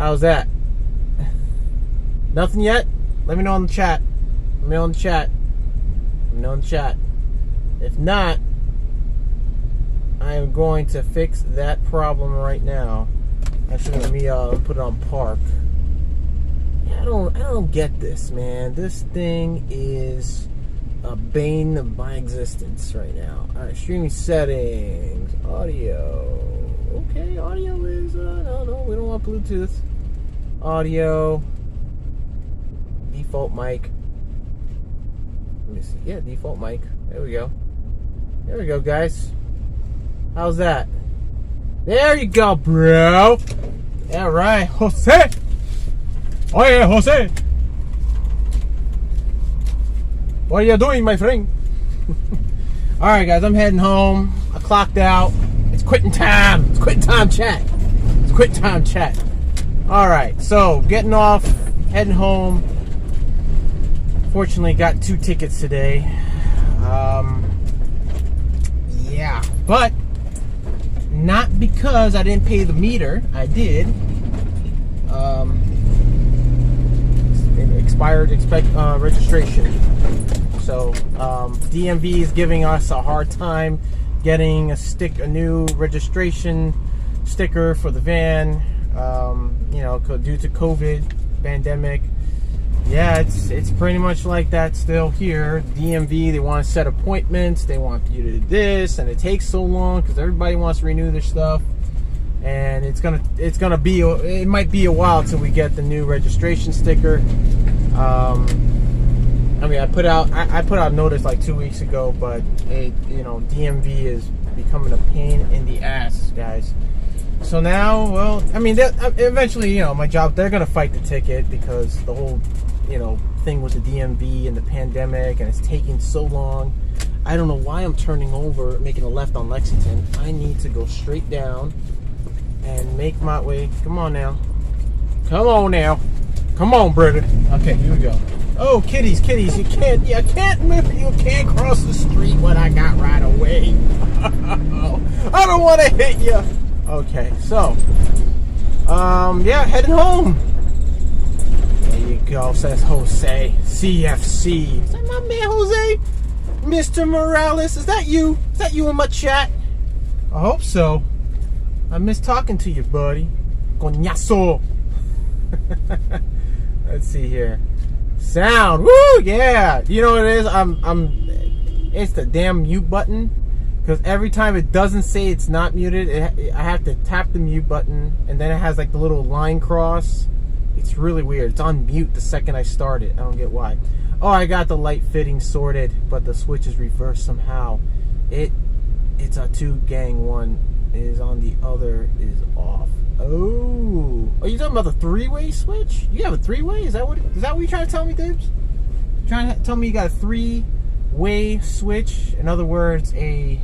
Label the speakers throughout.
Speaker 1: How's that? Nothing yet? Let me know in the chat. Let me know in the chat. Let me know in the chat. If not, I am going to fix that problem right now. Actually, let me put it on park. Yeah, I don't get this, man. This thing is a bane of my existence right now. All right, streaming settings, audio. Okay, audio is no, we don't want Bluetooth. Audio, default mic. Let me see. Yeah, default mic. There we go. There we go, guys. How's that? There you go, bro. All right, Jose. Oh yeah, Jose. What are you doing, my friend? All right, guys, I'm heading home. I clocked out. It's quitting time. It's quitting time chat. It's quitting time chat. All right, so getting off, heading home. Fortunately, got 2 tickets today. Yeah, but not because I didn't pay the meter. I did. Expired registration. So DMV is giving us a hard time getting a new registration sticker for the van. Due to COVID pandemic. Yeah, it's pretty much like that still here. DMV, they want to set appointments. They want you to do this, and it takes so long because everybody wants to renew their stuff. And it might be a while till we get the new registration sticker. I put out a notice like 2 weeks ago, but DMV is becoming a pain in the ass, guys. So now, well, eventually, my job, they're gonna fight the ticket because the whole, thing with the DMV and the pandemic, and it's taking so long. I don't know why I'm turning over, making a left on Lexington. I need to go straight down and make my way. Come on now. Come on now. Come on, brother. Okay, here we go. Oh, kitties, you can't move. You can't cross the street when I got right away. I don't want to hit you. Okay, so, heading home. There you go, says Jose. CFC. Is that my man, Jose? Mr. Morales, is that you? Is that you in my chat? I hope so. I miss talking to you, buddy. Coñazo. Let's see here. Sound. Woo, yeah. You know what it is? It's the damn mute button. Because every time it doesn't say it's not muted, I have to tap the mute button, and then it has like the little line cross. It's really weird. It's on mute the second I start it. I don't get why. Oh, I got the light fitting sorted, but the switch is reversed somehow. It's a 2 gang, 1 is on, the other is off. Oh, are you talking about the 3-way switch? You have a 3-way? Is that what you're trying to tell me, Dibs? You're trying to tell me you got a 3-way switch? In other words, a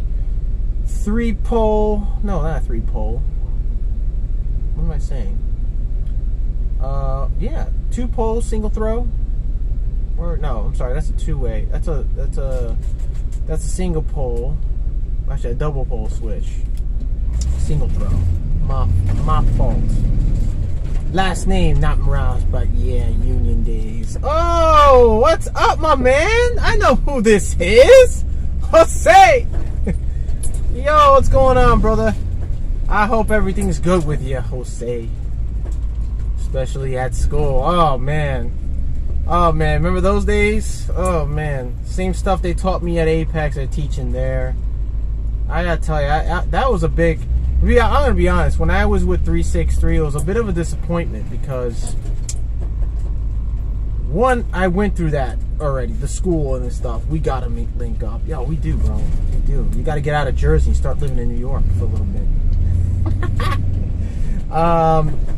Speaker 1: 3-pole. No, not a 3-pole. What am I saying? Yeah, 2-pole single throw. Or no, I'm sorry, that's a 2-way. That's a single pole. Actually, a double pole switch. Single throw. My fault. Last name not Morales, but yeah, Union Days. Oh, what's up, my man? I know who this is. Jose. Yo, what's going on, brother? I hope everything's good with you, Jose. Especially at school. Oh man, remember those days? Oh man, same stuff they taught me at Apex, they're teaching there. I gotta tell you, that was a big. I'm gonna be honest. When I was with 363, it was a bit of a disappointment because one, I went through that already, the school and stuff. We gotta link up. Yo, we do, bro. We do. You gotta get out of Jersey and start living in New York for a little bit.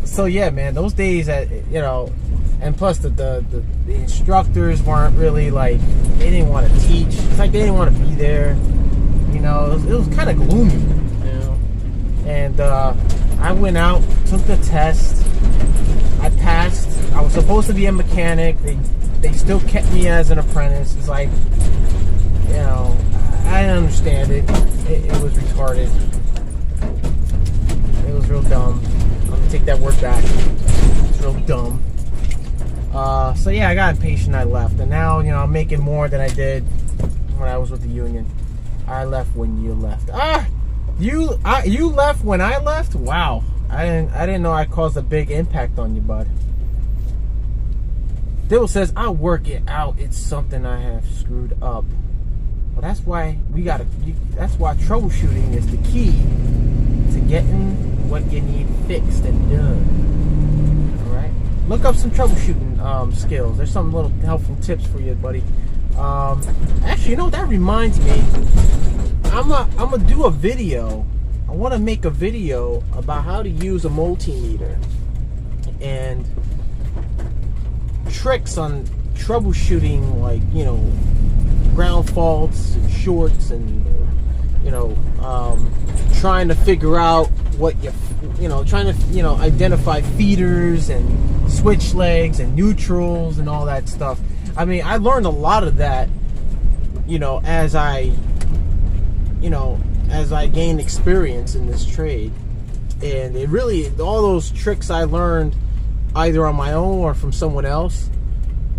Speaker 1: So yeah, man, those days and plus the instructors weren't really like, they didn't want to teach. It's like they didn't want to be there. It was kind of gloomy, And I went out, took the test. I passed. I was supposed to be a mechanic. They still kept me as an apprentice. It's like, I didn't understand it. It was retarded. It was real dumb. take that word back. It's real dumb. So yeah, I got impatient. I left, and now I'm making more than I did when I was with the union. I left when you left. You left when I left. Wow, I didn't know I caused a big impact on you, bud. Dibble says, I'll work it out. It's something I have screwed up. Well, that's why that's why troubleshooting is the key to getting what you need fixed and done. All right. Look up some troubleshooting skills. There's some little helpful tips for you, buddy. Actually, that reminds me. I'm gonna do a video. I want to make a video about how to use a multimeter and tricks on troubleshooting, like ground faults and shorts, and trying to figure out what trying to identify feeders and switch legs and neutrals and all that stuff. I mean, I learned a lot of that as I gained experience in this trade, and it really, all those tricks I learned either on my own or from someone else,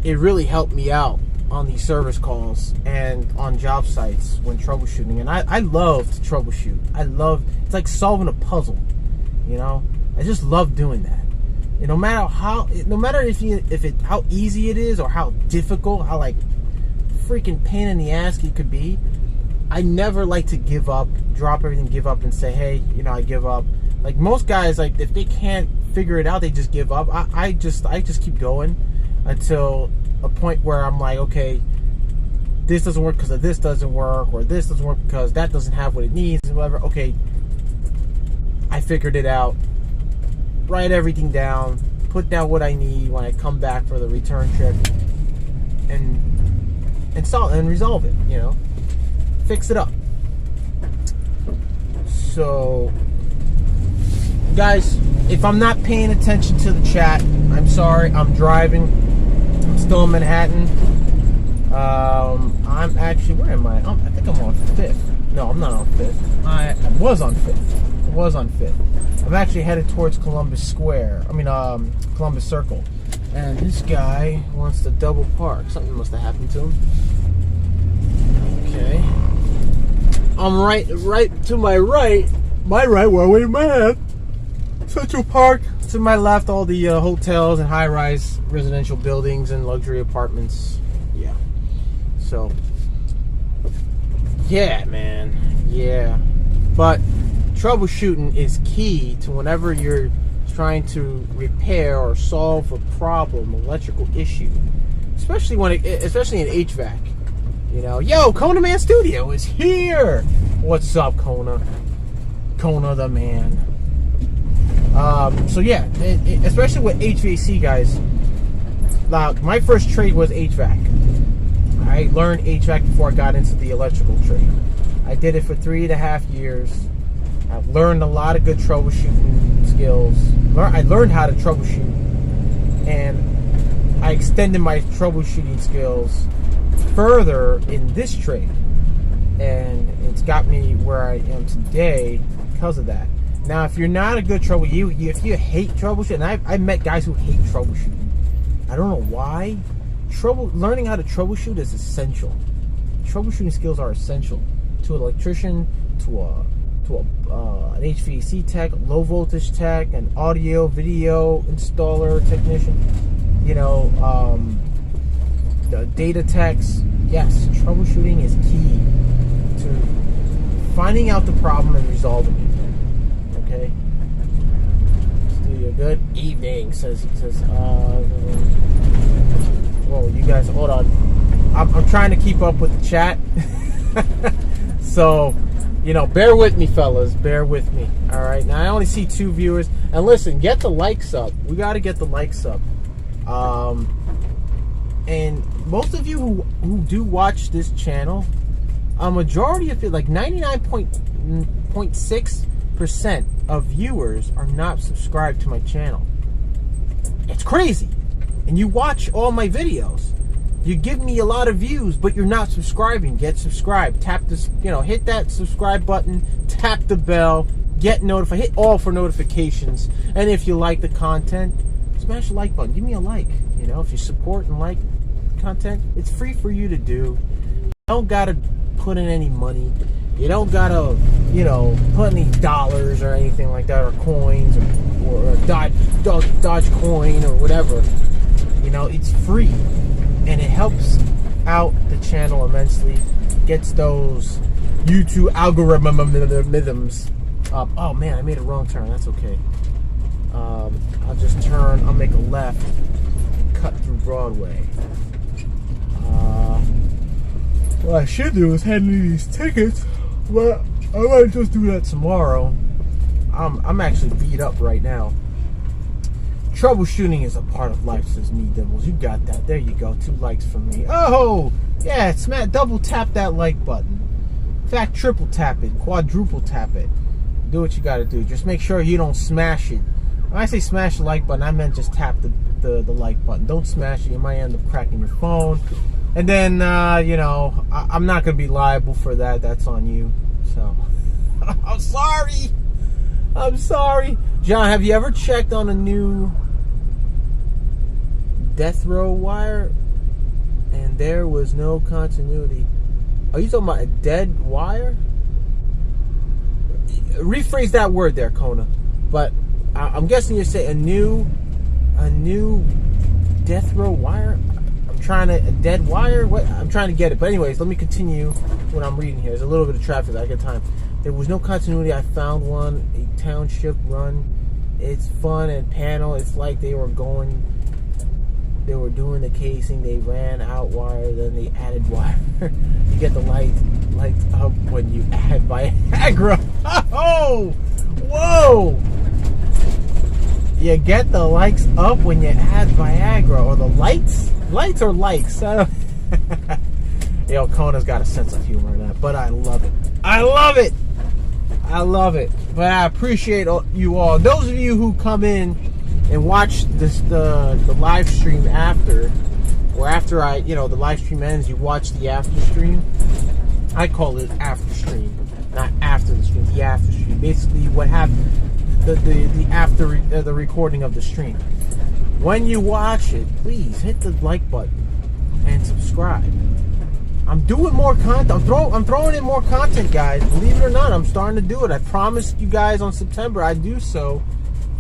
Speaker 1: it really helped me out on these service calls and on job sites when troubleshooting. And I love to troubleshoot. It's like solving a puzzle, I just love doing that. And no matter how easy it is or how difficult, how like freaking pain in the ass it could be, I never like to give up, drop everything, give up, and say, hey, I give up. Like most guys, like if they can't figure it out, they just give up. I just keep going until a point where I'm like, okay, this doesn't work because this doesn't work, or this doesn't work because that doesn't have what it needs, and whatever. Okay, I figured it out. Write everything down, put down what I need when I come back for the return trip, and solve and resolve it. Fix it up. So, guys, if I'm not paying attention to the chat, I'm sorry. I'm driving. I'm still in Manhattan. I'm actually, where am I? I think I'm on 5th. No, I'm not on 5th. I was on 5th. I'm actually headed towards Columbus Square. Columbus Circle. And this guy wants to double park. Something must have happened to him. Okay. I'm right to my right. My right, where am I at? Central Park. To my left, all the hotels and high-rise residential buildings and luxury apartments. Yeah. So, yeah, man. Yeah. But troubleshooting is key to whenever you're trying to repair or solve a problem, electrical issue, especially especially in HVAC. Yo, Kona Man Studio is here. What's up, Kona? Kona the man. So yeah, especially with HVAC, guys. My first trade was HVAC. I learned HVAC before I got into the electrical trade. I did it for 3.5 years. I've learned a lot of good troubleshooting skills. I learned how to troubleshoot, and I extended my troubleshooting skills further in this trade, and it's got me where I am today because of that. Now, if you're not a good if you hate troubleshooting, and I've met guys who hate troubleshooting. I don't know why. Learning how to troubleshoot is essential. Troubleshooting skills are essential to an electrician, to an HVAC tech, low voltage tech, an audio, video installer technician. The data techs. Yes, troubleshooting is key to finding out the problem and resolving it. Okay. Studio, good evening. Says. Whoa, you guys, hold on. I'm trying to keep up with the chat. So, bear with me, fellas. Bear with me. All right. Now I only see 2 viewers. And listen, get the likes up. We got to get the likes up. And most of you who do watch this channel, a majority of it, like 99.6% of viewers are not subscribed to my channel. It's crazy. And you watch all my videos. You give me a lot of views, but you're not subscribing. Get subscribed. Tap this, hit that subscribe button. Tap the bell. get notified. Hit all for notifications. And if you like the content, smash the like button. Give me a like. You know, if you support and like content, it's free for you to do. You don't gotta put in any money. You don't gotta, you know, put any dollars or anything like that, or coins, or Dodge coin or whatever. You know, it's free, and it helps out the channel immensely. Gets those YouTube algorithms up. Oh man, I made a wrong turn. That's okay. I'll just turn. I'll make a left, cut through Broadway. What I should do is hand me these tickets, but I might just do that tomorrow. I'm actually beat up right now. Troubleshooting is a part of life, says Me Dibbles. You got that. There you go. 2 likes from me. Oh, yeah. Double tap that like button. In fact, triple tap it. Quadruple tap it. Do what you got to do. Just make sure you don't smash it. When I say smash the like button, I meant just tap the like button. Don't smash it. You might end up cracking your phone. And then, you know, I'm not going to be liable for that. That's on you. So, I'm sorry. I'm sorry. John, have you ever checked on a new death row wire? And there was no continuity. Are you talking about a dead wire? Rephrase that word there, Kona. But I'm guessing you're saying a new death row wire? A dead wire? What? I'm trying to get it. But anyways, let me continue what I'm reading here. There's a little bit of traffic. I got time. There was no continuity. I found one, a township run. It's fun and panel. It's like they were doing the casing. They ran out wire, then they added wire. You get the lights up when you add Viagra. Oh, whoa! You get the likes up when you add Viagra, or the lights or likes. Yo, Kona's got a sense of humor in that, but I love it. I love it. I love it. But I appreciate you all. Those of you who come in and watch the live stream after, or after the live stream ends, you watch the after stream. I call it after stream, not after the stream. The after stream, basically what happened, the after the recording of the stream. When you watch it, please hit the like button and subscribe. I'm doing more content. I'm throwing in more content, guys. Believe it or not, I'm starting to do it. I promised you guys on September I'd do so,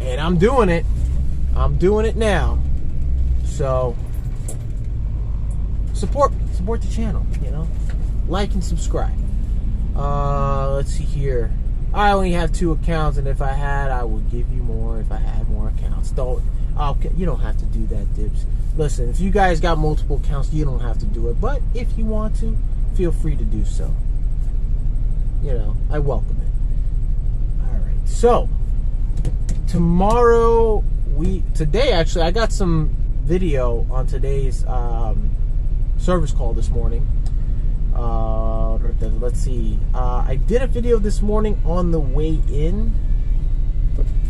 Speaker 1: and I'm doing it. I'm doing it now. So support the channel. You know, like and subscribe. Let's see here. I only have 2 accounts, and if I had, I would give you more. If I had more accounts, you don't have to do that, Dibs. Listen, if you guys got multiple accounts, you don't have to do it. But if you want to, feel free to do so. You know, I welcome it. All right. So today actually, I got some video on today's service call this morning. Let's see. I did a video this morning on the way in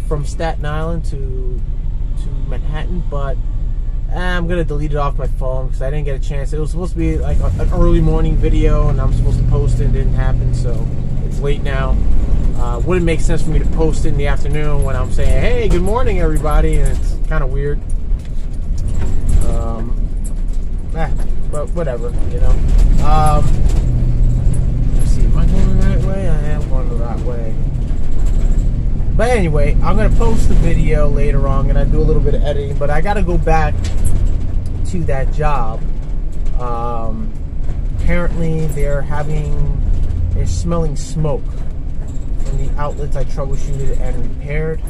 Speaker 1: from Staten Island to Manhattan, but I'm gonna delete it off my phone because I didn't get a chance. It was supposed to be like an early morning video, and I'm supposed to post it. It didn't happen, so it's late now. Wouldn't make sense for me to post it in the afternoon when I'm saying, "Hey, good morning, everybody," and it's kind of weird. But whatever, you know. Let's see, am I going the right way? I am going the right way. But anyway, I'm going to post the video later on. I'm going to do a little bit of editing, but I got to go back to that job. Apparently, they're smelling smoke from the outlets I troubleshooted and repaired.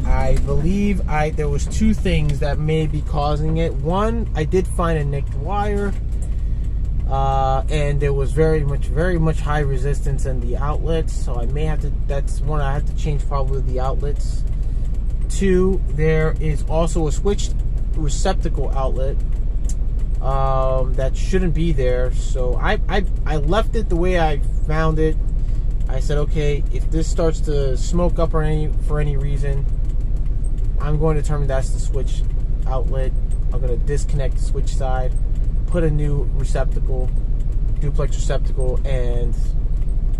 Speaker 1: I believe there was 2 things that may be causing it. One, I did find a nicked wire, and there was very much high resistance in the outlets, so I may have to. That's one, I have to change probably the outlets. 2, there is also a switched receptacle outlet that shouldn't be there. So I left it the way I found it. I said, okay, if this starts to smoke up for any reason, I'm going to determine that's the switch outlet. I'm going to disconnect the switch side, put a new receptacle, duplex receptacle, and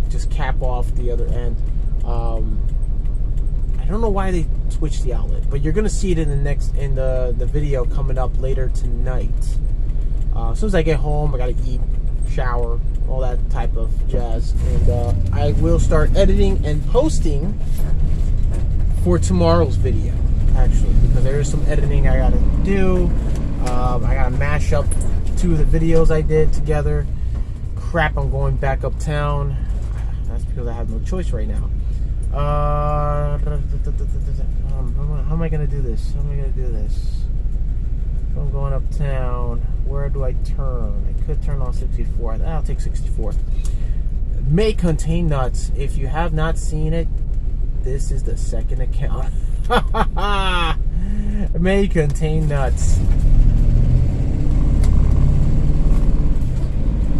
Speaker 1: just cap off the other end. don't know why they switched the outlet, but you're gonna see it in the video coming up later tonight. As soon as I get home, I gotta eat, shower, all that type of jazz, and I will start editing and posting for tomorrow's video, actually, because there is some editing I gotta do. I gotta mash up 2 of the videos I did together. Crap, I'm going back uptown. That's because I have no choice right now. How am I gonna do this? How am I gonna do this? If I'm going uptown, where do I turn? I could turn on 64th. I'll take 64th. May contain nuts. If you have not seen it, this is the second account. May contain nuts.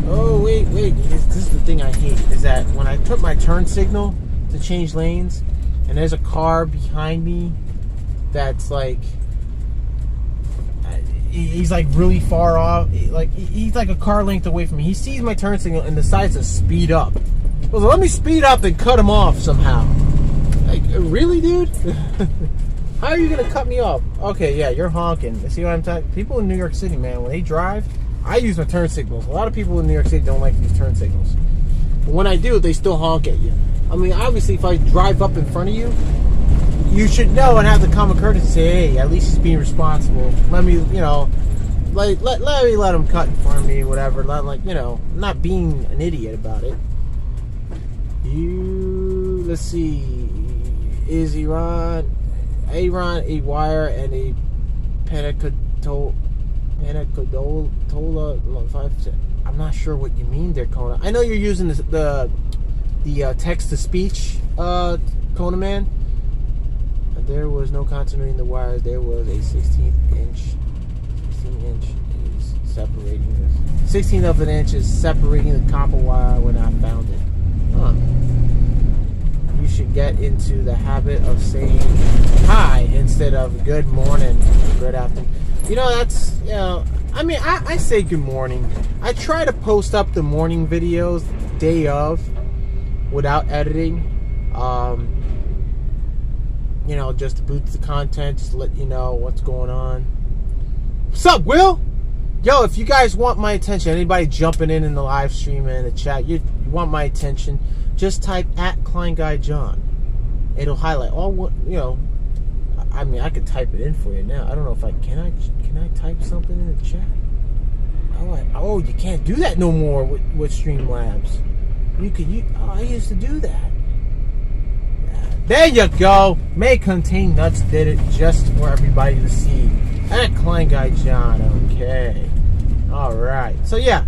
Speaker 1: Oh, wait. This is the thing I hate, is that when I put my turn signal to change lanes, and there's a car behind me that's like, he's like really far off, like he's like a car length away from me. He sees my turn signal and decides to speed up. Well, let me speed up and cut him off somehow. Like, really, dude? How are you gonna cut me off? Okay, yeah, you're honking. See what I'm talking? People in New York City, man, when they drive, I use my turn signals. A lot of people in New York City don't like to use turn signals. But when I do, they still honk at you. I mean, obviously, if I drive up in front of you, you should know and have the common courtesy to say, hey, at least he's being responsible. Let me, you know, let him cut in front of me, whatever. Like, you know, not being an idiot about it. Let's see. Is Iran, a wire, and a Panacotola. I'm not sure what you mean there, Kona. I know you're using the text-to-speech, Kona Man. There was no continuity in the wires. There was a 16 inch is separating this. 16th of an inch is separating the copper wire when I found it. Huh. You should get into the habit of saying hi instead of good morning, good afternoon. You know, that's, you know, I mean, I say good morning. I try to post up the morning videos day of without editing. You know, just to boost the content, just to let you know what's going on. What's up, Will? Yo, if you guys want my attention, anybody jumping in the live stream and in the chat, you want my attention, just type at KleinGuy Jon. It'll highlight all what, you know. I mean, I could type it in for you now. I don't know if can I type something in the chat? Oh, you can't do that no more with Streamlabs. I used to do that. There you go. May contain nuts did it just for everybody to see. At KleinGuy Jon. Okay. All right. So yeah,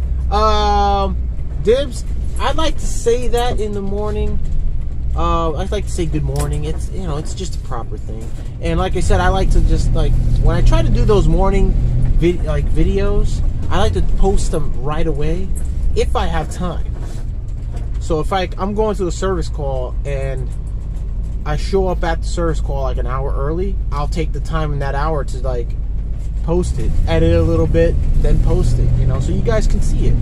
Speaker 1: dibs. I'd like to say that in the morning. I'd like to say good morning. It's, you know, it's just a proper thing. And like I said, I like to just, like, when I try to do those morning videos, I like to post them right away if I have time. So if I'm going to a service call and I show up at the service call like an hour early, I'll take the time in that hour to like post it, edit a little bit, then post it, you know, so you guys can see it.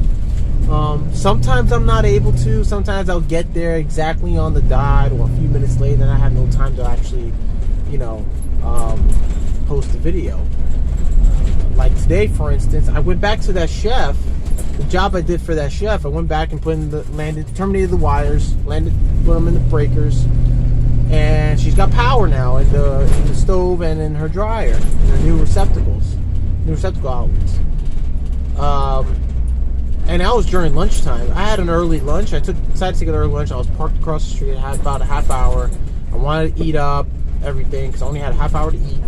Speaker 1: Sometimes I'm not able to. Sometimes I'll get there exactly on the dot or a few minutes late, and I have no time to actually, you know, post the video. Like today, for instance, I went back to that chef. The job I did for that chef, I went back and terminated the wires, put them in the breakers, and she's got power now in the stove and in her dryer, in her new receptacle outlets. And that was during lunchtime. I had an early lunch. I decided to take an early lunch. I was parked across the street. I had about a half hour. I wanted to eat up everything because I only had a half hour to eat.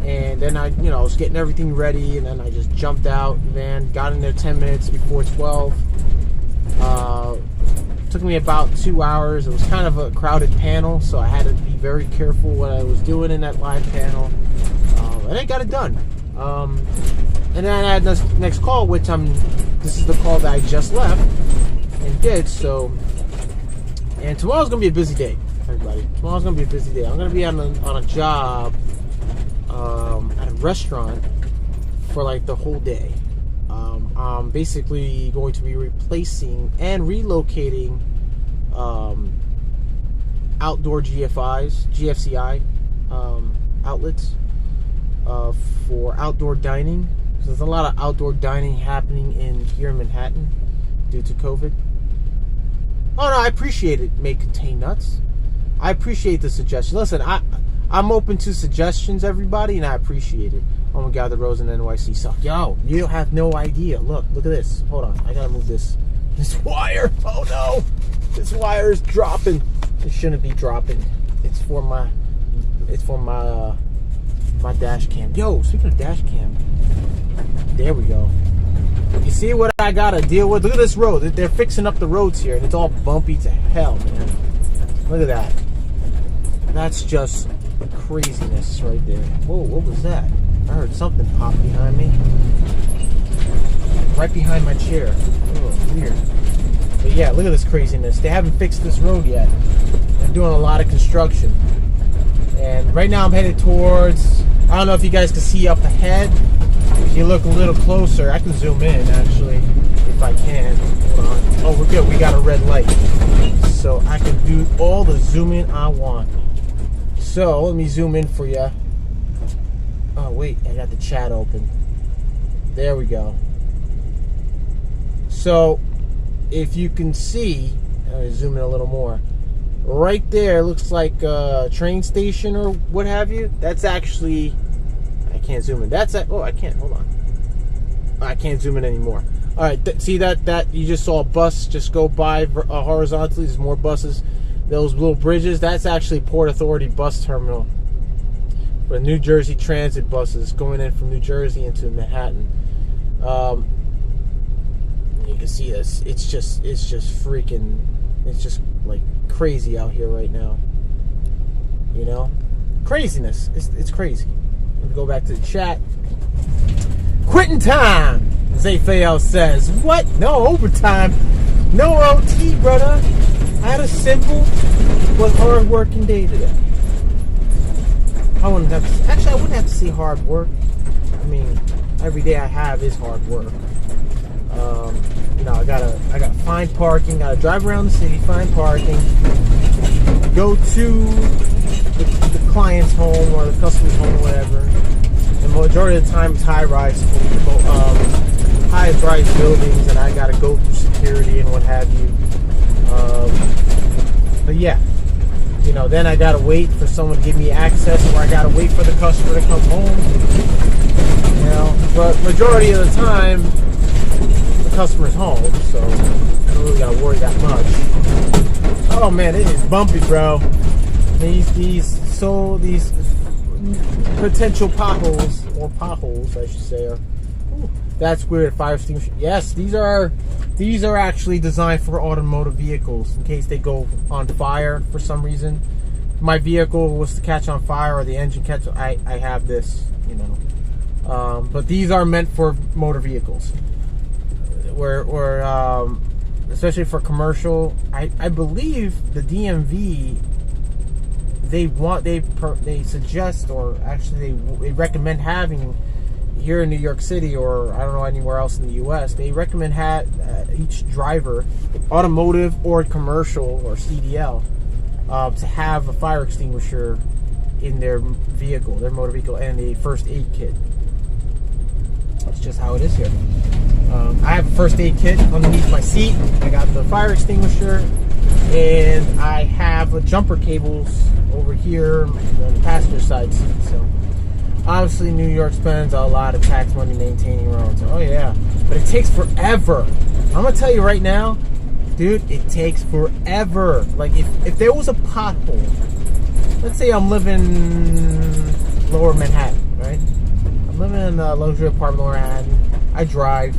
Speaker 1: And then I was getting everything ready, and then I just jumped out, man. Got in there 10 minutes before 12. Took me about 2 hours. It was kind of a crowded panel, so I had to be very careful what I was doing in that live panel. And I got it done. And then I had this next call, which this is the call that I just left and did. So, and tomorrow's gonna be a busy day, everybody. Tomorrow's gonna be a busy day. I'm gonna be on a job at a restaurant for like the whole day. I'm basically going to be replacing and relocating outdoor GFCI outlets for outdoor dining. So there's a lot of outdoor dining happening here in Manhattan due to COVID. Oh no, I appreciate it. May contain nuts. I appreciate the suggestion. Listen, I'm open to suggestions, everybody, and I appreciate it. Oh my God, the roads in NYC suck. Yo, you have no idea. Look at this. Hold on, I gotta move this wire. Oh no, this wire is dropping. It shouldn't be dropping. It's for my dash cam. Yo, speaking of dash cam, there we go. You see what I gotta deal with? Look at this road. They're fixing up the roads here, and it's all bumpy to hell, man. Look at that. That's just craziness right there. Whoa, what was that? I heard something pop behind me. Right behind my chair. Oh, weird. But yeah, look at this craziness. They haven't fixed this road yet. They're doing a lot of construction. And right now I'm headed towards, I don't know if you guys can see up ahead. If you look a little closer, I can zoom in actually, if I can. Hold on. Oh, we're good. We got a red light. So I can do all the zooming I want. So let me zoom in for you. Oh wait, I got the chat open. There we go. So if you can see, I'm gonna zoom in a little more. Right there looks like a train station or what have you. That's actually, I can't zoom in. Oh, I can't. Hold on. I can't zoom in anymore. All right, see that you just saw a bus just go by horizontally. There's more buses. Those little bridges, that's actually Port Authority bus terminal for New Jersey transit buses going in from New Jersey into Manhattan. You can see this. It's just freaking. It's just like crazy out here right now. You know, craziness. It's crazy. Let me go back to the chat. Quitting time, Zayfael says. What? No overtime. No OT, brother. I had a simple but hard-working day today. I wouldn't have to, actually, I wouldn't have to say hard work. I mean, every day I have is hard work. You know, I gotta find parking. Gotta drive around the city, find parking. Go to the client's home or the customer's home, or whatever. And the majority of the time, it's high-rise buildings, and I gotta go through security and what have you. But yeah, you know, then I gotta wait for someone to give me access, or I gotta wait for the customer to come home. You know, but majority of the time, the customer's home, so I don't really gotta worry that much. Oh man, it is bumpy, bro. These potential potholes, or potholes, I should say, are. Ooh, that's weird. Fire extinguisher. Yes, these are actually designed for automotive vehicles in case they go on fire for some reason. My vehicle was to catch on fire or the engine catch. I have this, you know. But these are meant for motor vehicles, where especially for commercial. I believe the DMV. They suggest, or actually they recommend having here in New York City, or I don't know anywhere else in the U.S. They recommend each driver, automotive or commercial or CDL, to have a fire extinguisher in their vehicle, their motor vehicle, and a first aid kit. That's just how it is here. I have a first aid kit underneath my seat. I got the fire extinguisher, and I have a jumper cables over here on the passenger side seat. So obviously New York spends a lot of tax money maintaining roads. Oh yeah, but it takes forever. I'm gonna tell you right now, dude, it takes forever. Like if there was a pothole, let's say I'm living lower Manhattan, right? I'm living in a luxury apartment lower Manhattan. I drive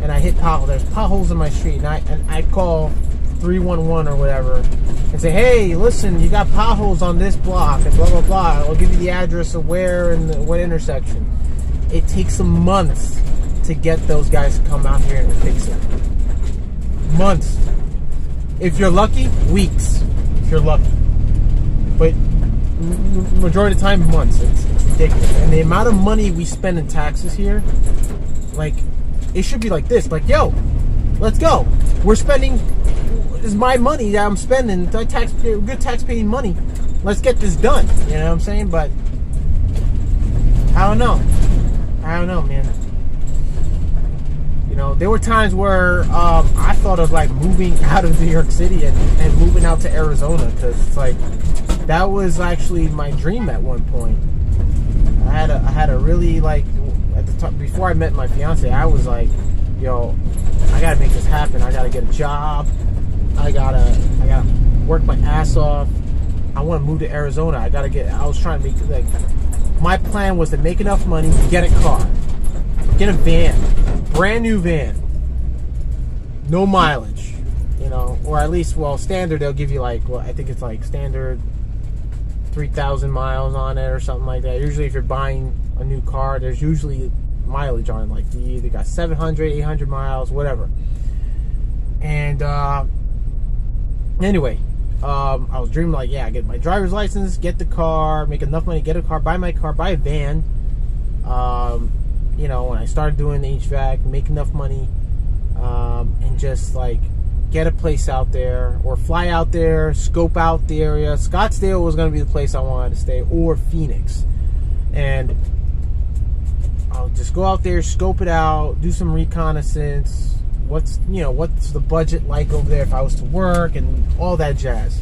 Speaker 1: and I hit potholes. There's potholes in my street, and I call 311 or whatever and say, hey, listen, you got potholes on this block and blah blah blah. I'll give you the address of where and what intersection. It takes some months to get those guys to come out here and fix it. Months. If you're lucky, weeks. If you're lucky. But majority of the time, months. It's ridiculous. And the amount of money we spend in taxes here, like, it should be like this. Like, yo, let's go. We're spending is my money that I'm spending. Good tax-paying money. Let's get this done. You know what I'm saying? But I don't know, man. You know, there were times where I thought of like moving out of New York City and moving out to Arizona, because it's like that was actually my dream at one point. I had a really, like, at the time, before I met my fiance, I was like, yo, I gotta make this happen. I gotta get a job. I gotta work my ass off. I want to move to Arizona. I was trying to make, like, my plan was to make enough money to get a car, get a van, brand new van, no mileage, you know, or at least, well, standard, they'll give you like, well, I think it's like standard 3,000 miles on it or something like that. Usually if you're buying a new car, there's usually mileage on it, like they got 700, 800 miles, whatever. And anyway, I was dreaming like, yeah, I get my driver's license, get the car, make enough money, get a car, buy my car, buy a van. You know, when I started doing the HVAC, make enough money, and just like get a place out there, or fly out there, scope out the area. Scottsdale was going to be the place I wanted to stay, or Phoenix. And I'll just go out there, scope it out, do some reconnaissance. What's the budget like over there if I was to work, and all that jazz.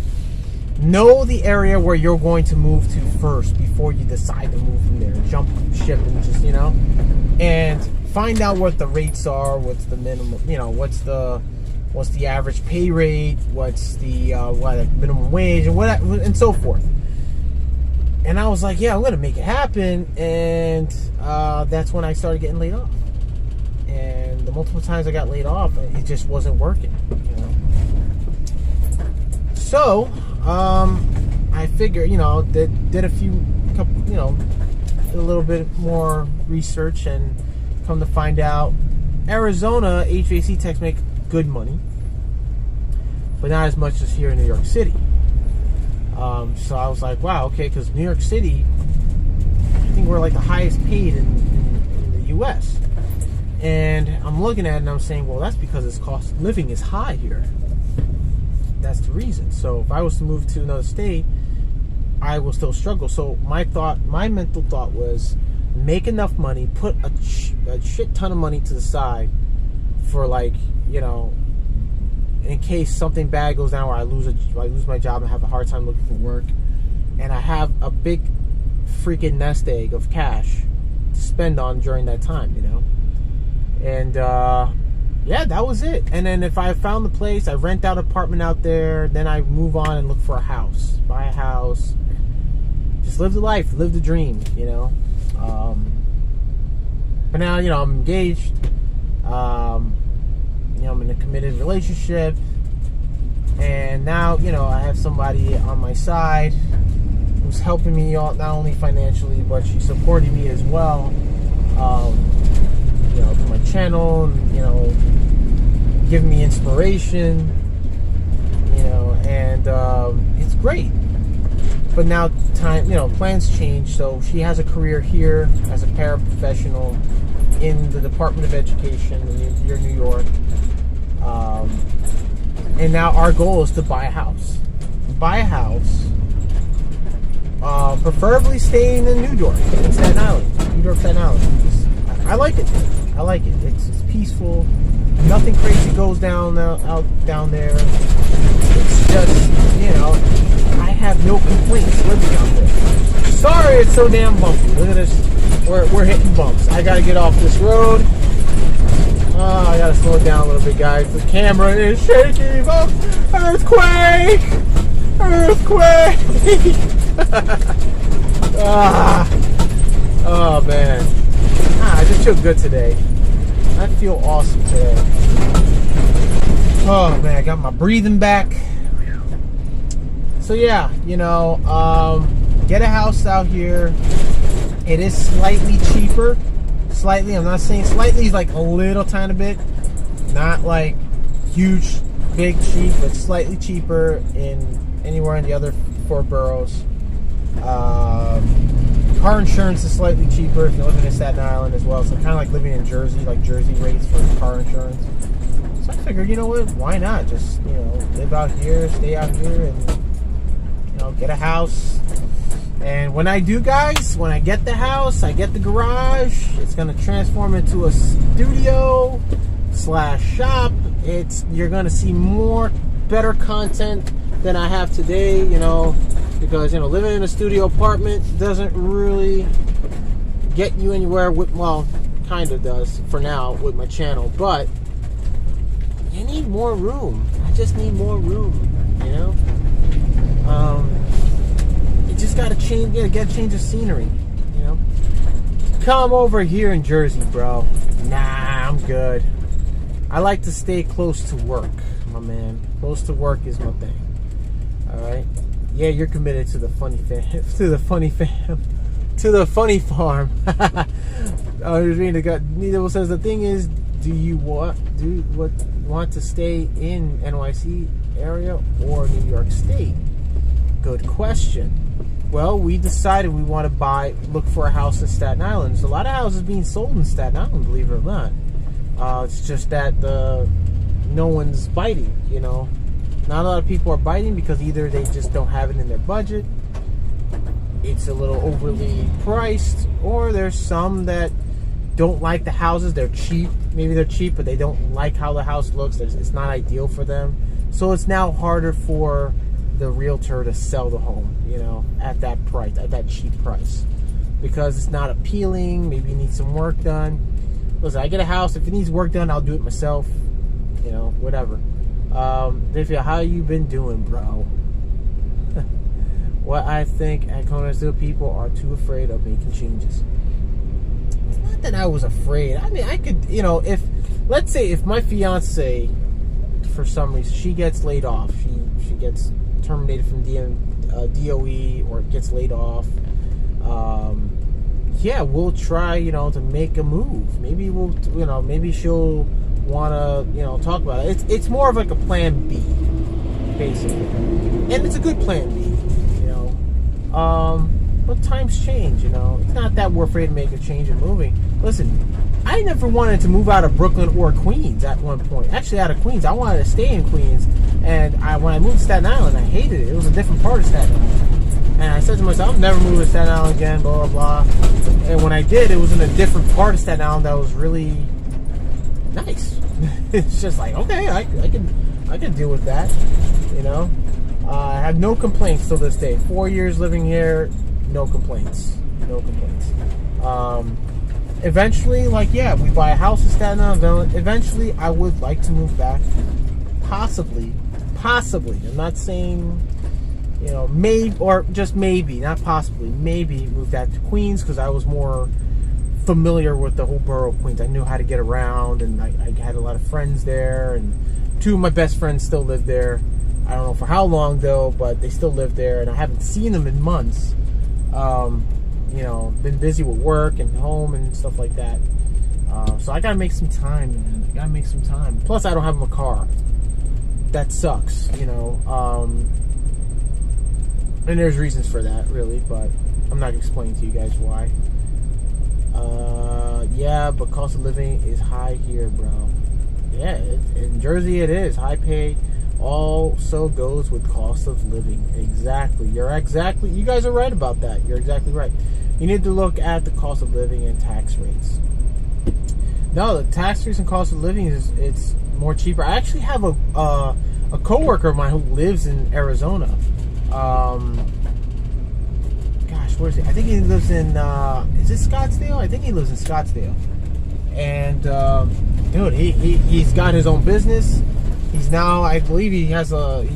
Speaker 1: Know the area where you're going to move to first before you decide to move from there. Jump ship and just, you know, and find out what the rates are, what's the minimum, you know, what's the average pay rate, what's the minimum wage, and what, and so forth. And I was like, yeah, I'm gonna make it happen. And that's when I started getting laid off. And the multiple times I got laid off, it just wasn't working, you know. So I figured, you know, did a little bit more research, and come to find out, Arizona HVAC techs make good money, but not as much as here in New York City. So I was like, wow, okay, because New York City, I think we're like the highest paid in the U.S. And I'm looking at it and I'm saying, well, that's because its cost of living is high here. That's the reason. So if I was to move to another state, I will still struggle. So my mental thought was, make enough money, put a shit ton of money to the side for, like, you know, in case something bad goes down, or I lose my job and have a hard time looking for work, and I have a big freaking nest egg of cash to spend on during that time, you know. And yeah, that was it. And then if I found the place, I rent out an apartment out there, then I move on and look for a house, buy a house, just live the life, live the dream, you know. But now, you know, I'm engaged. You know, I'm in a committed relationship, and now, you know, I have somebody on my side who's helping me out, not only financially, but she's supporting me as well. You know, through my channel, and, you know, giving me inspiration, you know, and it's great. But now plans change. So she has a career here as a paraprofessional in the Department of Education in New York. And now our goal is to buy a house. Preferably staying in New York, in Staten Island. New York, Staten Island. I like it. It's peaceful. Nothing crazy goes down there. It's just, you know, I have no complaints living out there. Sorry it's so damn bumpy. Look at this. We're hitting bumps. I gotta get off this road. I gotta slow it down a little bit, guys. The camera is shaking. Earthquake! Oh man. I just feel good today. I feel awesome today. Oh man, I got my breathing back. So yeah, you know, get a house out here. It is slightly cheaper. Slightly, I'm not saying slightly is like a little tiny bit. Not like huge, big, cheap, but slightly cheaper in anywhere in the other 4 boroughs. Car insurance is slightly cheaper if you're living in Staten Island as well. So kind of like living in Jersey, like Jersey rates for car insurance. So I figured, you know what? Why not? Just, you know, live out here, stay out here, and, you know, get a house. And when I do, guys, when I get the house, I get the garage, it's going to transform into a studio / shop. You're going to see better content than I have today, you know, because, you know, living in a studio apartment doesn't really get you anywhere with, well, kind of does for now with my channel, but you need more room. I just need more room, you know. You just gotta change, get a change of scenery, you know. Come over here in Jersey, bro. Nah, I'm good. I like to stay close to work, my man. Close to work is my thing. All right. Yeah, you're committed to the funny fam, to the funny farm. I was reading the guy. Needle says the thing is, do you want to stay in NYC area or New York State? Good question. Well, we decided we want to look for a house in Staten Island. There's a lot of houses being sold in Staten Island, believe it or not. It's just that no one's biting, you know. Not a lot of people are biting because either they just don't have it in their budget, it's a little overly priced, or there's some that don't like the houses. They're cheap. Maybe they're cheap, but they don't like how the house looks. It's not ideal for them. So it's now harder for the realtor to sell the home, you know, at that price, at that cheap price, because it's not appealing. Maybe you need some work done. Listen, I get a house. If it needs work done, I'll do it myself. You know, whatever. Divya, how you been doing, bro? What I think at Conan Still, people are too afraid of making changes. It's not that I was afraid. I mean, I could, you know, let's say if my fiance, for some reason, she gets laid off, she gets terminated from DOE or gets laid off, yeah, we'll try, you know, to make a move. Maybe we'll, you know, maybe she'll want to, you know, talk about it. It's more of like a plan B, basically, and it's a good plan B, you know. But times change, you know. It's not that we're afraid to make a change in moving. Listen, I never wanted to move out of Brooklyn or Queens at one point. Actually, out of Queens, I wanted to stay in Queens, and when I moved to Staten Island, I hated it. It was a different part of Staten Island. And I said to myself, I'll never move to Staten Island again, blah, blah, blah. And when I did, it was in a different part of Staten Island that was really nice. It's just like, okay, I can deal with that, you know. I have no complaints till this day. 4 years living here, no complaints. No complaints. Eventually, like, yeah, we buy a house in Staten Island. Eventually, I would like to move back. Possibly. I'm not saying, you know, maybe, or just maybe, not possibly, maybe move back to Queens because I was more familiar with the whole borough of Queens. I knew how to get around, and I had a lot of friends there, and 2 of my best friends still live there. I don't know for how long, though, but they still live there, and I haven't seen them in months. You know, been busy with work and home and stuff like that. So I gotta make some time, man. I gotta make some time. Plus, I don't have a car. That sucks, you know. And there's reasons for that, really, but I'm not gonna explain to you guys why. Yeah, but cost of living is high here, bro. Yeah, in Jersey it is. High pay also goes with cost of living. Exactly. You guys are right about that. You're exactly right. You need to look at the cost of living and tax rates. No, the tax rates and cost of living it's more cheaper. I actually have a coworker of mine who lives in Arizona. Gosh, where is he? I think he lives in is it Scottsdale? I think he lives in Scottsdale. And dude, he's got his own business. He's now, I believe he has a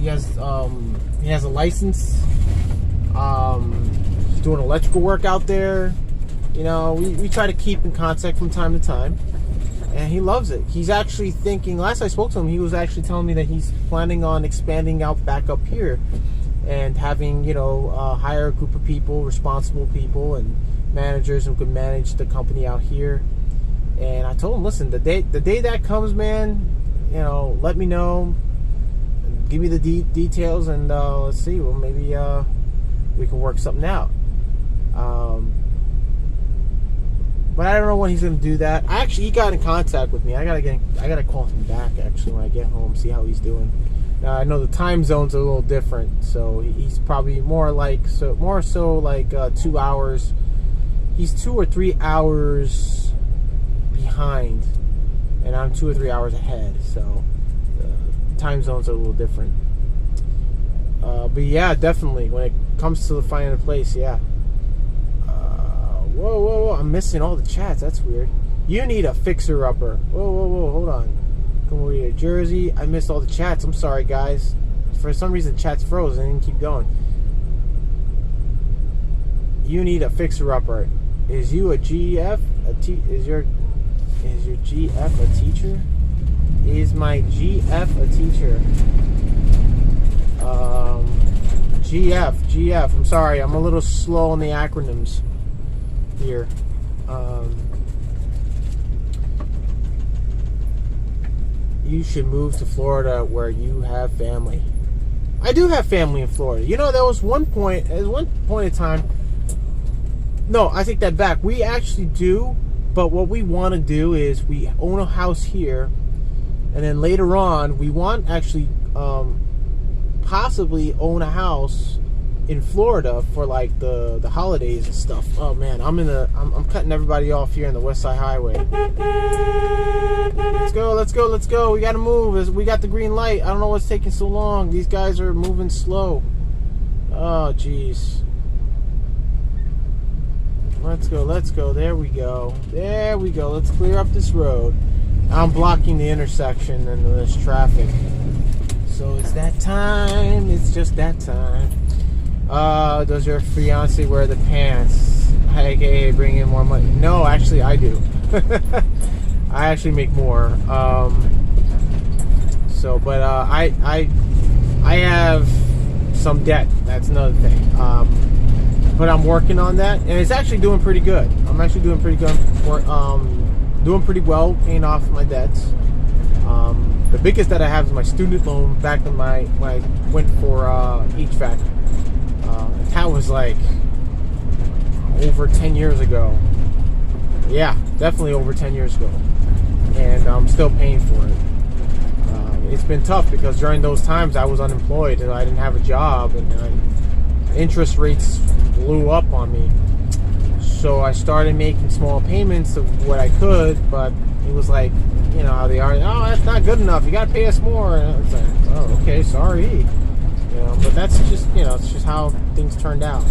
Speaker 1: license. He's doing electrical work out there. You know, we try to keep in contact from time to time, and he loves it. He's actually thinking. Last I spoke to him, he was actually telling me that he's planning on expanding out back up here, and having, you know, hire a group of people, responsible people, and managers who can manage the company out here. And I told him, listen, the day that comes, man, you know, let me know, give me the details, and let's see. Well, maybe we can work something out. But I don't know when he's gonna do that. He got in contact with me. I gotta call him back actually when I get home, see how he's doing. I know the time zones are a little different, so he's probably more so like 2 hours. He's 2 or 3 hours behind, and I'm 2 or 3 hours ahead. So time zones are a little different. But yeah, definitely when it comes to finding a place, yeah. Whoa, I'm missing all the chats. That's weird. You need a fixer-upper. Whoa, hold on. Come over here. Jersey, I missed all the chats. I'm sorry, guys. For some reason, chat's froze. I didn't keep going. You need a fixer-upper. Is you a GF? Is your GF a teacher? Is my GF a teacher? GF. I'm sorry. I'm a little slow on the acronyms here. You should move to Florida where you have family. I do have family in Florida. You know, there was one point in time. No, I take that back. We actually do, but what we want to do is we own a house here, and then later on we want actually possibly own a house in Florida for like the holidays and stuff. Oh man, I'm cutting everybody off here on the West Side Highway. Let's go. We gotta move. We got the green light. I don't know what's taking so long. These guys are moving slow. Oh jeez. Let's go. There we go. Let's clear up this road. I'm blocking the intersection and there's traffic. So it's that time. It's just that time. Does your fiance wear the pants? AKA bring in more money? No, actually I do. I actually make more. But I have some debt. That's another thing. But I'm working on that, and it's actually doing pretty good. I'm actually doing pretty good. Doing pretty well, paying off my debts. The biggest that I have is my student loan back when I went for HVAC. That was like over 10 years ago. Yeah, definitely over 10 years ago. And I'm still paying for it. It's been tough because during those times I was unemployed and I didn't have a job, and interest rates blew up on me. So I started making small payments of what I could, but it was like, you know how they are. Oh, that's not good enough. You got to pay us more. And it's like, oh, okay, sorry. You know, but that's just, it's just how things turned out.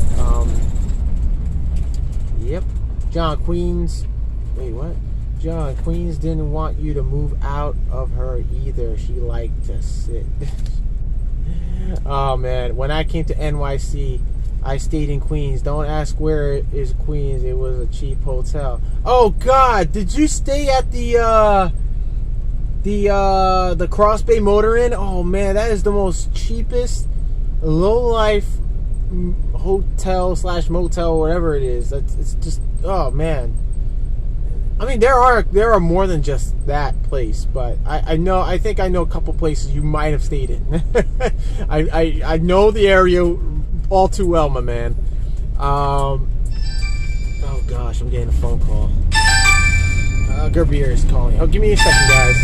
Speaker 1: Yep. John Queens. Wait, what? John Queens didn't want you to move out of her either. She liked to sit. Oh man, when I came to NYC, I stayed in Queens. Don't ask where is Queens. It was a cheap hotel. Oh God, did you stay at the Cross Bay Motor Inn? Oh man, that is the most cheapest low life hotel / motel, whatever it is. It's just, oh man. I mean, there are more than just that place, but I think I know a couple places you might have stayed in. I know the area all too well, my man. Oh gosh, I'm getting a phone call. Gerbier is calling. Oh, give me a second, guys.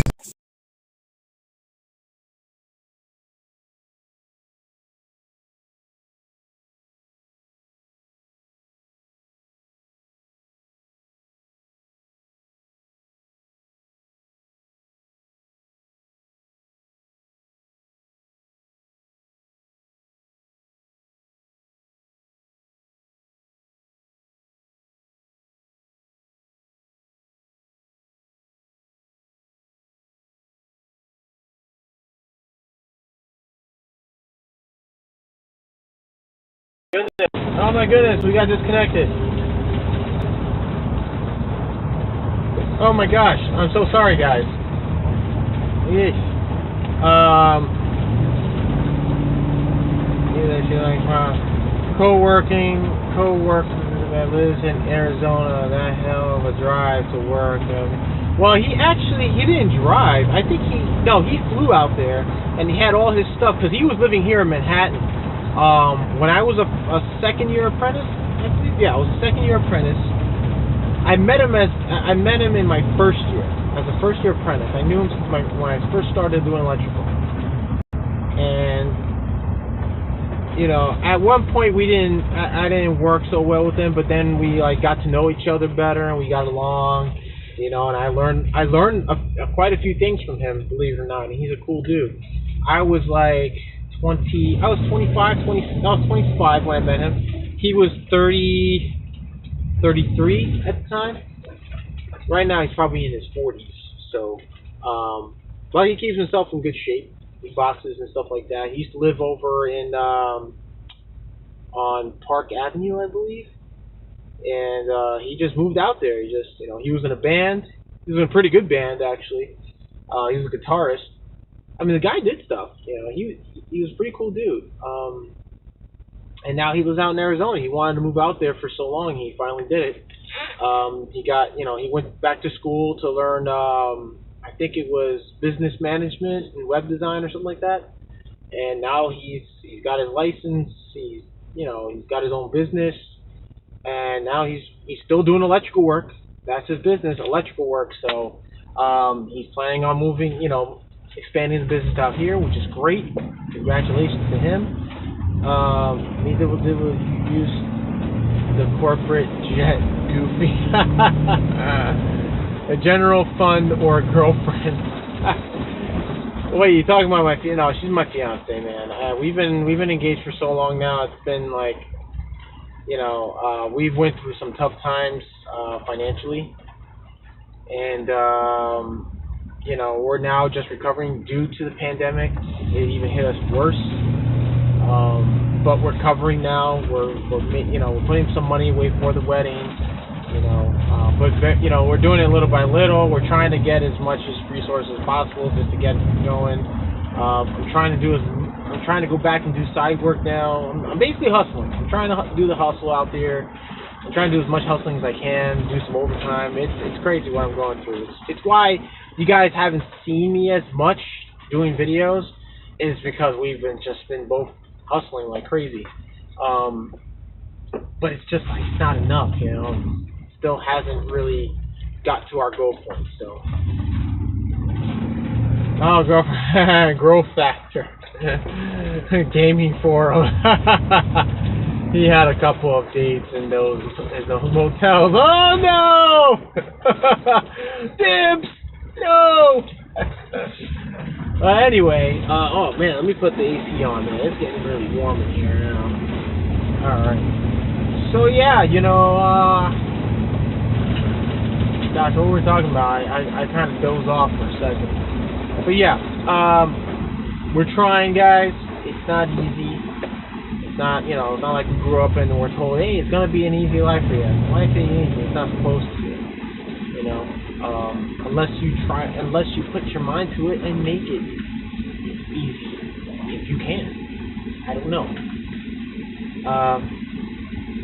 Speaker 1: Oh my goodness, we got disconnected. Oh my gosh, I'm so sorry, guys. Yeesh. Co-worker that lives in Arizona. That hell of a drive to work. Well, he didn't drive. I think he flew out there and he had all his stuff because he was living here in Manhattan. When I was a second year apprentice, I believe, yeah, I was a second year apprentice. I met him in my first year as a first year apprentice. I knew him since when I first started doing electrical, and at one point I didn't work so well with him, but then we got to know each other better and we got along, and I learned quite a few things from him, believe it or not. And he's a cool dude. I was 25 when I met him. He was 33 at the time. Right now he's probably in his 40s. So, but he keeps himself in good shape. He boxes and stuff like that. He used to live over in on Park Avenue, I believe, and he just moved out there. He was in a band. He was in a pretty good band, actually. He was a guitarist. I mean, the guy did stuff. He was a pretty cool dude. And now he lives out in Arizona. He wanted to move out there for so long. He finally did it. He went back to school to learn. I think it was business management and web design or something like that. And now he's got his license. He's got his own business, and now he's still doing electrical work. That's his business, electrical work. So he's planning on moving, expanding the business out here, which is great. Congratulations to him. Neither will use the corporate jet goofy. A general fund or a girlfriend. Wait, you talking about my fiance? No, she's my fiance, man. We've been engaged for so long now. It's been we've went through some tough times financially, and we're now just recovering due to the pandemic. It even hit us worse, but we're recovering now. We're putting some money away for the wedding. But we're doing it little by little. We're trying to get as much resources as possible just to get going. I'm trying to go back and do side work now. I'm basically hustling. I'm trying to do the hustle out there. I'm trying to do as much hustling as I can, do some overtime. It's crazy what I'm going through. It's why you guys haven't seen me as much doing videos, is because we've been both hustling like crazy. But it's just it's not enough, Still hasn't really got to our goal point. So, growth factor, gaming forum. He had a couple of dates in those motels. Oh no! Dibs! No! Anyway, oh man, let me put the AC on, man. It's getting really warm in here now. Alright. So yeah, gosh, what were we talking about? I kind of dozed off for a second. But yeah, we're trying, guys. It's not easy. It's not, it's not like we grew up and we're told, hey, it's going to be an easy life for you. Life ain't easy. It's not supposed to be, unless you put your mind to it and make it easy. If you can. I don't know.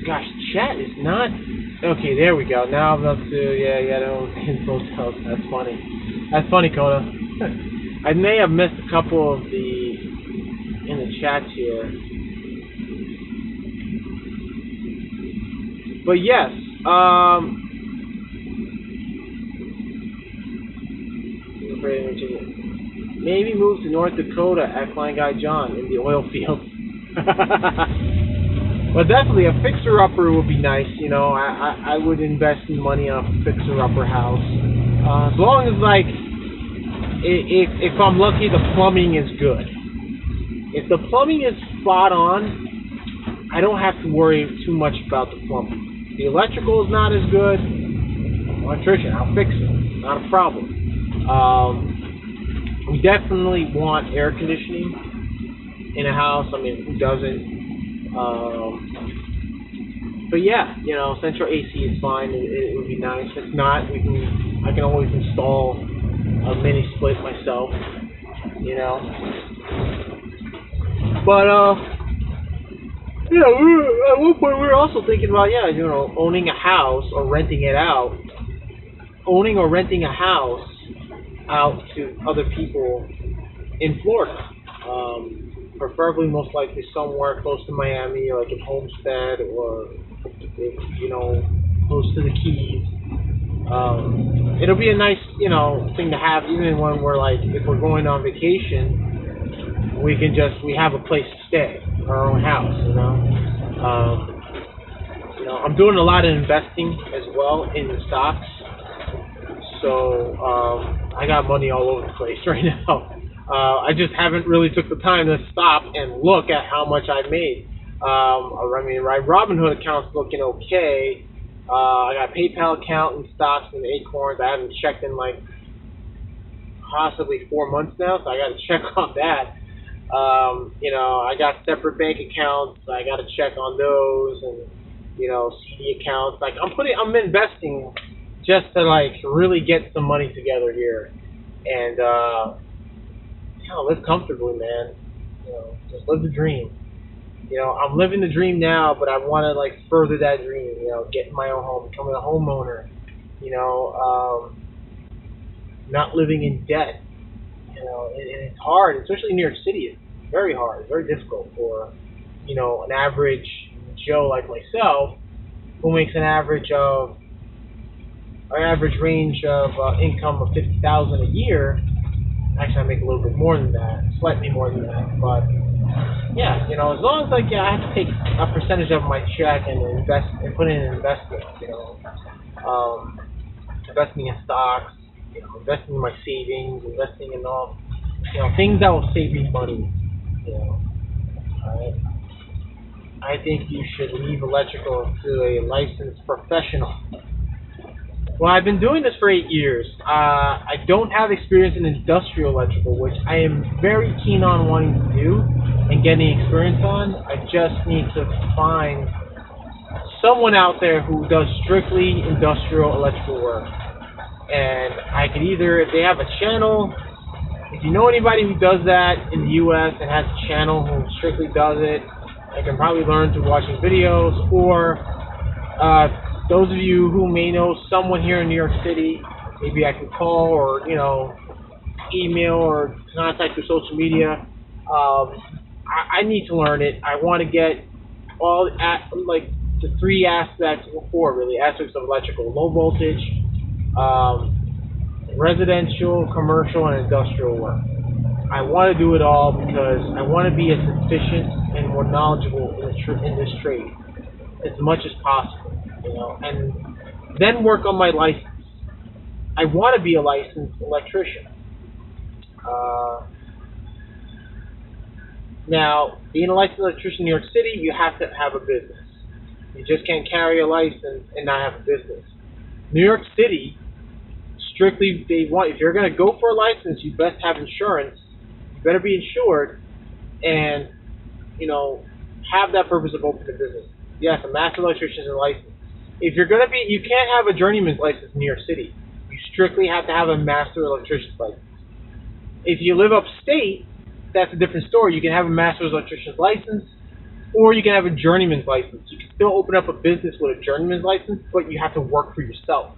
Speaker 1: Gosh, chat is not... Okay, there we go. Now I'm up to, those hotels. That's funny. That's funny, Coda. I may have missed a couple of in the chats here. But yes, maybe move to North Dakota at KleinGuy Jon in the oil fields. But definitely a fixer-upper would be nice. I would invest in money on a fixer-upper house. As long as if I'm lucky, the plumbing is good. If the plumbing is spot on, I don't have to worry too much about the plumbing. The electrical is not as good. Electrician, I'll fix it. Not a problem. We definitely want air conditioning in a house. I mean, who doesn't? But yeah, central AC is fine. It would be nice. If not, I can always install a mini split myself. But at one point we were also thinking about owning a house or renting it out. Owning or renting a house out to other people in Florida. Preferably, most likely somewhere close to Miami, like in Homestead, or if close to the keys. It'll be a nice, thing to have even when we're like, if we're going on vacation, we have a place to stay, our own house, I'm doing a lot of investing as well in the stocks, so I got money all over the place right now. I just haven't really took the time to stop and look at how much I've made. My Robinhood account's looking okay. I got a PayPal account and stocks and Acorns. I haven't checked in like possibly 4 months now, so I got to check on that. I got separate bank accounts. I got to check on those, and CD accounts. Like I'm investing just to like really get some money together here, and live comfortably, man. Just live the dream. I'm living the dream now, but I want to like further that dream. Get my own home, becoming a homeowner. Not living in debt. And it's hard, especially in New York City. It's very hard, very difficult for an average Joe like myself, who makes an average range of income of $50,000 a year. Actually, I make a little bit more than that, slightly more than that, but. Yeah, as long as I have to take a percentage of my check and invest and put it in investments, investing in stocks, investing in my savings, investing in all, things that will save me money, Alright. I think you should leave electrical to a licensed professional. Well, I've been doing this for 8 years. I don't have experience in industrial electrical, which I am very keen on wanting to do and getting experience on. I just need to find someone out there who does strictly industrial electrical work. And I could either, if they have a channel, if you know anybody who does that in the U.S. and has a channel who strictly does it, I can probably learn through watching videos, or those of you who may know someone here in New York City, maybe I can call or, email or contact through social media. I need to learn it. I want to get all the three aspects, aspects of electrical: low voltage, residential, commercial, and industrial work. I want to do it all because I want to be as efficient and more knowledgeable in this trade as much as possible. And then work on my license. I want to be a licensed electrician. Now, being a licensed electrician in New York City, you have to have a business. You just can't carry a license and not have a business. New York City, strictly, if you're going to go for a license, you best have insurance. You better be insured and, have that purpose of opening a business. Yes, a master electrician is a license. If you're going to be, you can't have a journeyman's license in New York City. You strictly have to have a master electrician's license. If you live upstate, that's a different story. You can have a master electrician's license, or you can have a journeyman's license. You can still open up a business with a journeyman's license, but you have to work for yourself,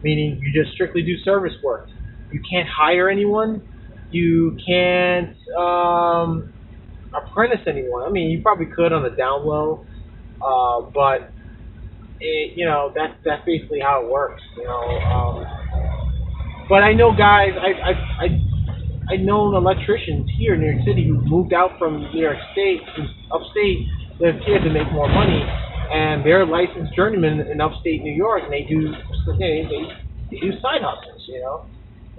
Speaker 1: meaning you just strictly do service work. You can't hire anyone. You can't apprentice anyone. I mean, you probably could on the down low, but that's basically how it works. But I know guys. I know electricians here in New York City who moved out from New York State to upstate. Live here to make more money, and they're licensed journeymen in upstate New York, and they do side hustles,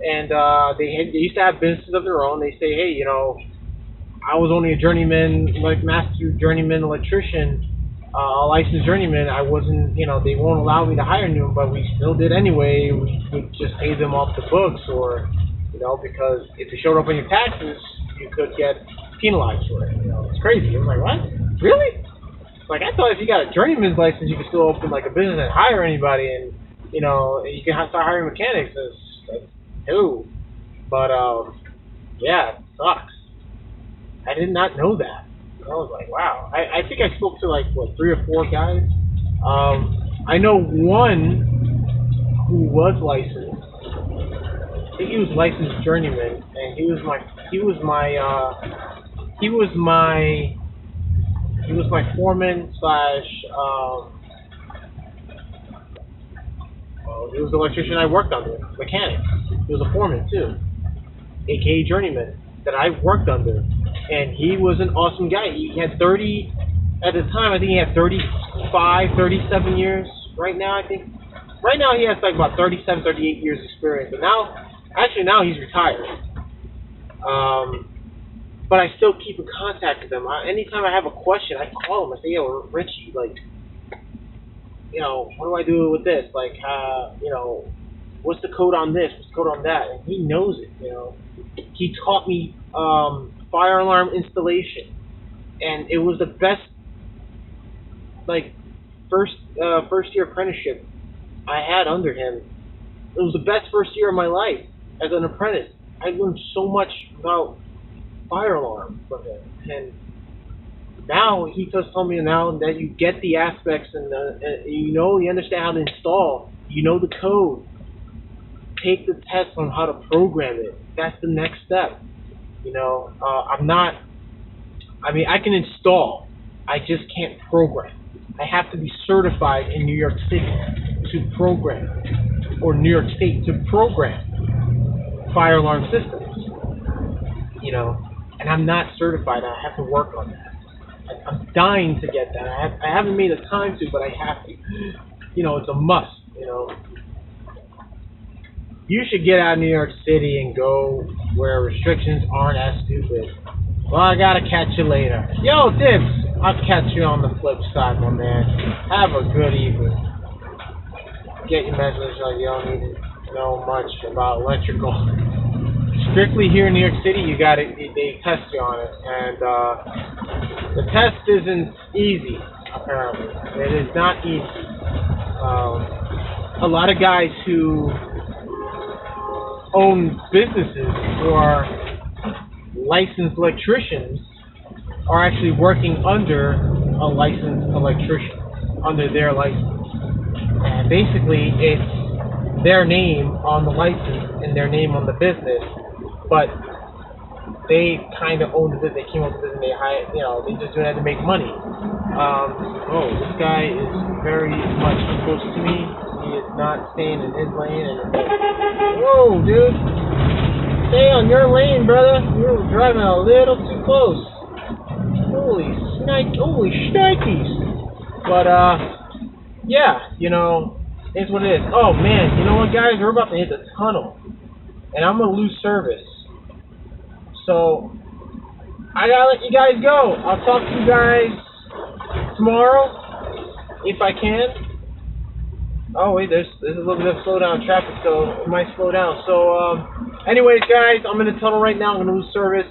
Speaker 1: And they used to have businesses of their own. They say, hey, I was only a journeyman, master journeyman electrician, a licensed journeyman. I wasn't, they won't allow me to hire anyone, but we still did anyway. We would just pay them off the books, or, because if you showed up on your taxes, you could get penalized for it. It's crazy. I'm like, what? Really? Like, I thought if you got a journeyman's license, you could still open like a business and hire anybody, and you can start hiring mechanics. No. But yeah, it sucks. I did not know that. I was like, wow. I think I spoke to 3 or 4 guys. I know one who was licensed. I think he was licensed journeyman, and he was my foreman slash He was the electrician I worked under, mechanic. He was a foreman too, aka journeyman that I worked under, and he was an awesome guy. He had 30 at the time. I think he had 35, 37 years. Right now, I think he has like about 37, 38 years experience. But now he's retired. But I still keep in contact with him. Anytime I have a question, I call him. I say, "Yo, Richie, like, what do I do with this? Like, what's the code on this? What's the code on that?" And he knows it. He taught me fire alarm installation, and it was the best, like, first year apprenticeship I had under him. It was the best first year of my life as an apprentice. I learned so much about fire alarm from him, and now he just told me now that you get the aspects and you understand how to install, the code. Take the test on how to program it. That's the next step. I can install. I just can't program. I have to be certified in New York City to program, or New York State to program fire alarm systems. And I'm not certified. I have to work on that. I'm dying to get that. I haven't made the time to, but I have to. It's a must. You should get out of New York City and go where restrictions aren't as stupid. Well, I gotta catch you later. Yo, Dibs, I'll catch you on the flip side, my man. Have a good evening. Get your message like you don't need to know much about electrical. Strictly here in New York City, they test you on it, and the test isn't easy. Apparently, it is not easy. A lot of guys who own businesses who are licensed electricians are actually working under a licensed electrician, under their license. And basically, it's their name on the license and their name on the business, but they kind of own the business. They came up with the business. They just do that to make money. This guy is very much close to me. He is not staying in his lane. Whoa, dude! Stay on your lane, brother. You're driving a little too close. Holy shnikes! But it's what it is. Oh man, you know what, guys? We're about to hit the tunnel, and I'm gonna lose service. So I gotta let you guys go. I'll talk to you guys tomorrow if I can. Oh wait, there's a little bit of slowdown in traffic, so it might slow down. So anyways, guys, I'm in the tunnel right now. I'm gonna lose service.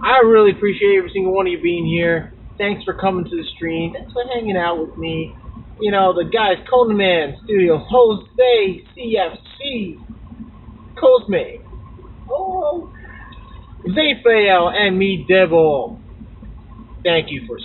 Speaker 1: I really appreciate every single one of you being here. Thanks for coming to the stream. Thanks for hanging out with me. The guys, Coleman Studios, Jose CFC, Cosme, Zafael, and me, Devil. Thank you for